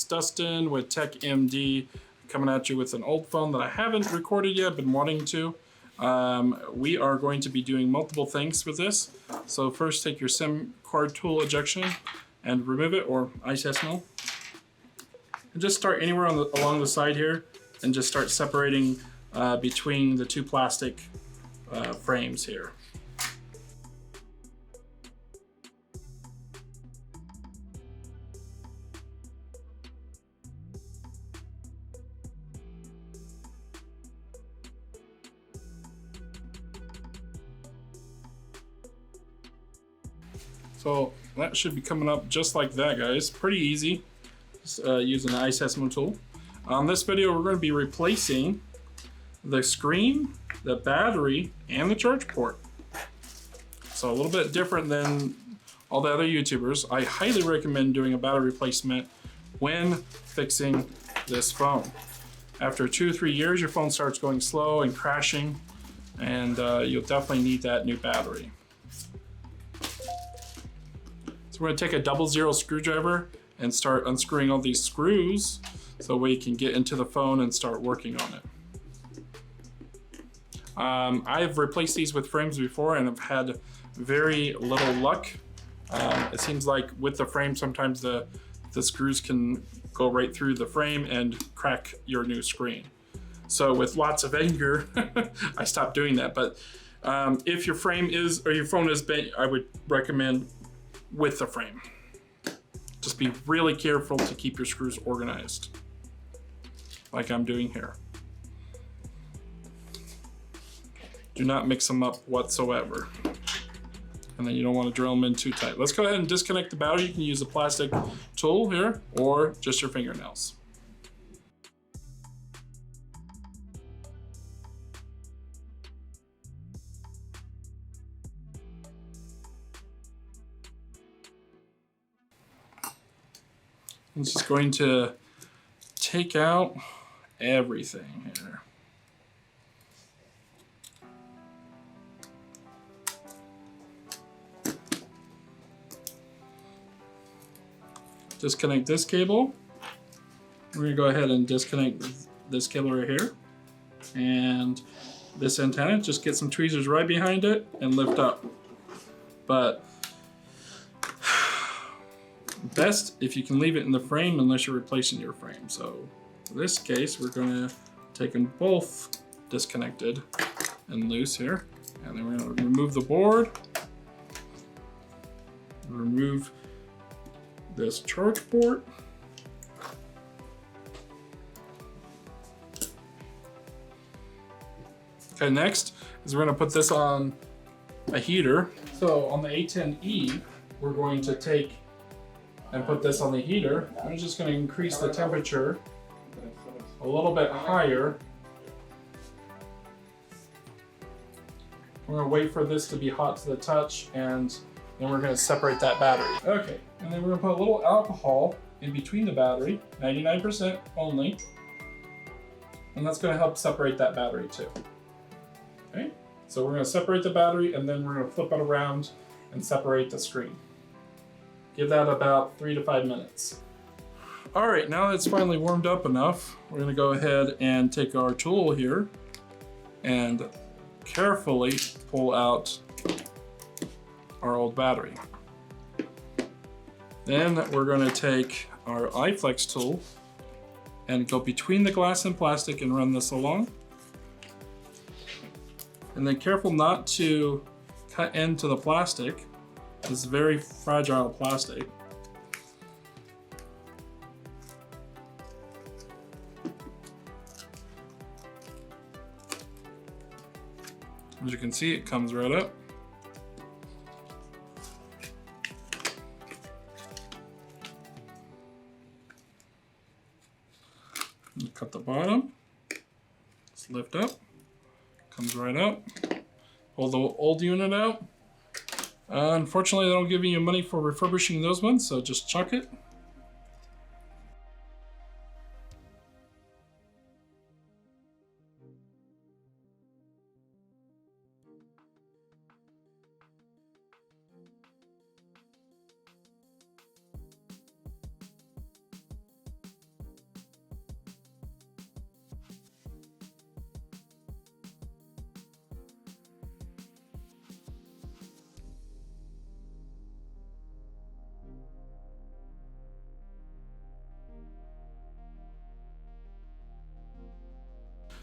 Dustin with Tech MD, coming at you with an old phone that I haven't recorded yet, been wanting to. We are going to be doing multiple things with this. So first, take your SIM card tool ejection and remove it, or iseasmo. And just start anywhere on along the side here and just start separating between the two plastic frames here. So that should be coming up just like that, guys. Pretty easy, just using the iseasmo tool. On this video, we're going to be replacing the screen, the battery, and the charge port. So a little bit different than all the other YouTubers. I highly recommend doing a battery replacement when fixing this phone. After 2 or 3 years, your phone starts going slow and crashing, and you'll definitely need that new battery. So we're going to take a 00 screwdriver and start unscrewing all these screws so we can get into the phone and start working on it. I've replaced these with frames before and have had very little luck. It seems like with the frame, sometimes the screws can go right through the frame and crack your new screen. So with lots of anger, I stopped doing that. But if your frame is, or your phone is bent, I would recommend with the frame. Just be really careful to keep your screws organized, like I'm doing here. Do not mix them up whatsoever. And then you don't want to drill them in too tight. Let's go ahead and disconnect the battery. You can use a plastic tool here or just your fingernails. I'm just going to take out everything here. Disconnect this cable. We're going to go ahead and disconnect this cable right here. And this antenna, just get some tweezers right behind it and lift up. But best if you can leave it in the frame unless you're replacing your frame. So in this case, we're going to take them both disconnected and loose here. And then we're going to remove the board. Remove this charge port. Okay, next is we're going to put this on a heater. So on the A10e, we're going to take and put this on the heater. I'm just going to increase the temperature a little bit higher. We're going to wait for this to be hot to the touch, and then we're going to separate that battery. Okay, and then we're going to put a little alcohol in between the battery, 99% only, and that's going to help separate that battery too. Okay, so we're going to separate the battery, and then we're going to flip it around and separate the screen. Give that about 3 to 5 minutes. All right, now that it's finally warmed up enough, we're going to go ahead and take our tool here and carefully pull out our old battery. Then we're going to take our iFlex tool and go between the glass and plastic and run this along. And then careful not to cut into the plastic. It's very fragile plastic. As you can see, it comes right up. You cut the bottom, just lift up, comes right up. Pull the old unit out. Unfortunately, they don't give you money for refurbishing those ones, so just chuck it.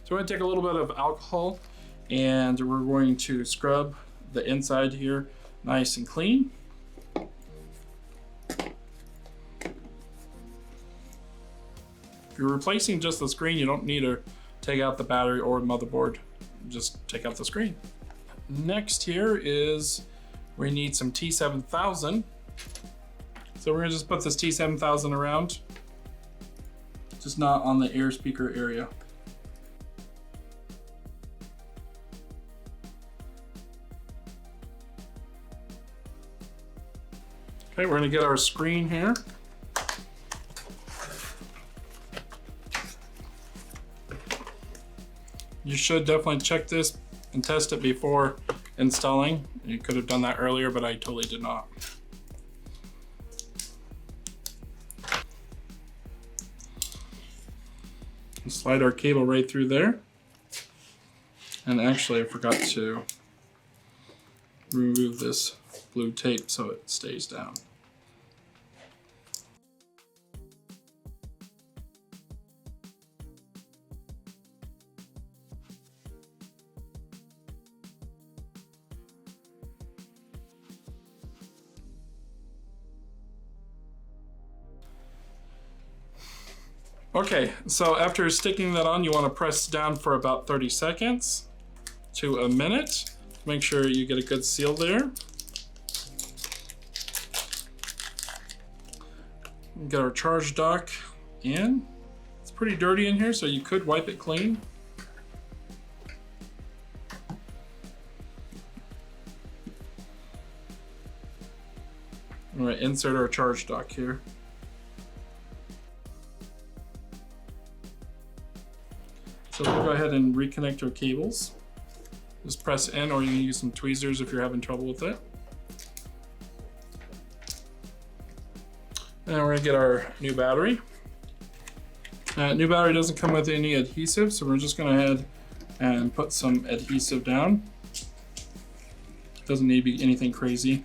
So we're going to take a little bit of alcohol and we're going to scrub the inside here nice and clean. If you're replacing just the screen, you don't need to take out the battery or motherboard. Just take out the screen. Next here is we need some T7000. So we're gonna just put this T7000 around, just not on the air speaker area. Okay, we're gonna get our screen here. You should definitely check this and test it before installing. You could have done that earlier, but I totally did not. Slide our cable right through there. And actually I forgot to remove this blue tape so it stays down. Okay, so after sticking that on, you want to press down for about 30 seconds to a minute. Make sure you get a good seal there. Get our charge dock in. It's pretty dirty in here, so you could wipe it clean. All right, insert our charge dock here. So we'll go ahead and reconnect our cables. Just press in, or you can use some tweezers if you're having trouble with it. And we're gonna get our new battery. New battery doesn't come with any adhesive, so we're just gonna head and put some adhesive down. Doesn't need to be anything crazy.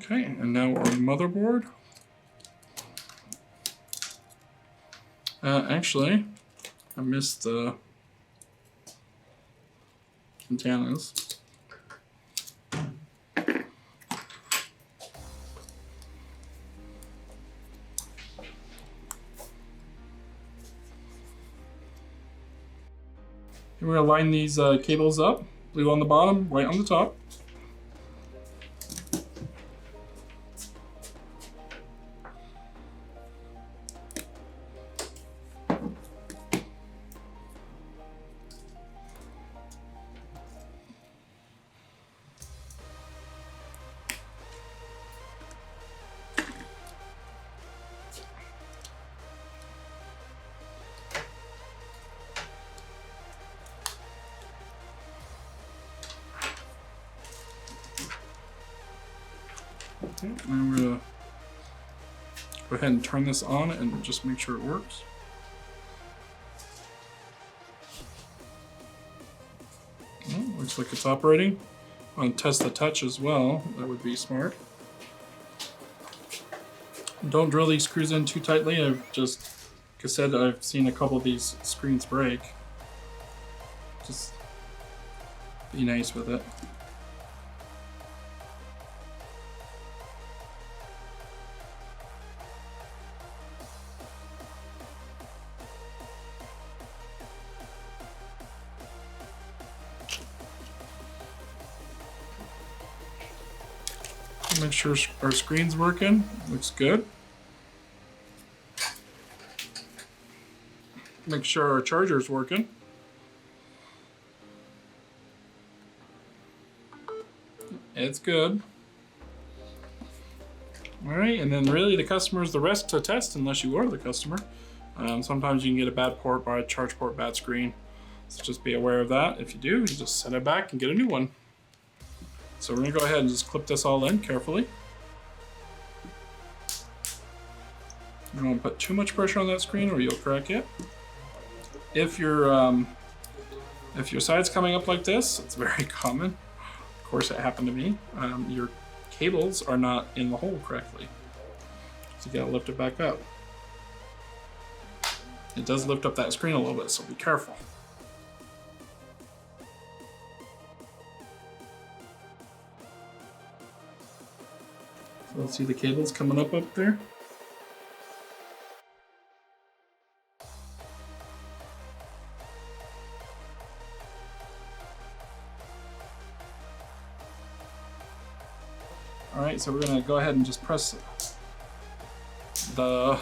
Okay, and now our motherboard. Actually, I missed the antennas. We're going to line these cables up, blue on the bottom, white on the top. Okay, now we're gonna go ahead and turn this on and just make sure it works. Well, looks like it's operating. I'm gonna test the touch as well. That would be smart. Don't drill these screws in too tightly. Like I said, I've seen a couple of these screens break. Just be nice with it. Make sure our screen's working. Looks good. Make sure our charger's working. It's good. Alright, and then really the customer's the rest to test unless you are the customer. Sometimes you can get a bad port by a charge port, bad screen. So just be aware of that. If you do, you just set it back and get a new one. So we're going to go ahead and just clip this all in carefully. You don't want to put too much pressure on that screen or you'll crack it. If your If your side's coming up like this, it's very common. Of course, it happened to me. Your cables are not in the hole correctly. So you gotta lift it back up. It does lift up that screen a little bit, so be careful. So let's see the cables coming up there. All right, so we're gonna go ahead and just press the,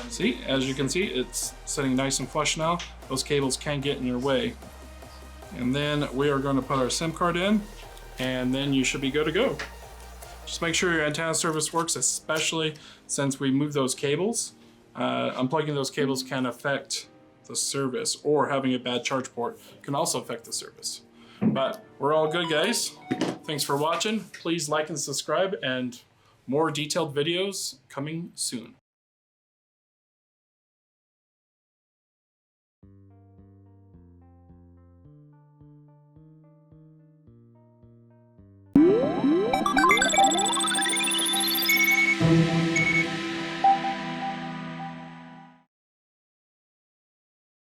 see, as you can see, it's sitting nice and flush now. Those cables can get in your way. And then we are gonna put our SIM card in, and then you should be good to go. Just make sure your antenna service works, especially since we moved those cables. Unplugging those cables can affect the service, or having a bad charge port can also affect the service. But we're all good, guys. Thanks for watching. Please like and subscribe, and more detailed videos coming soon.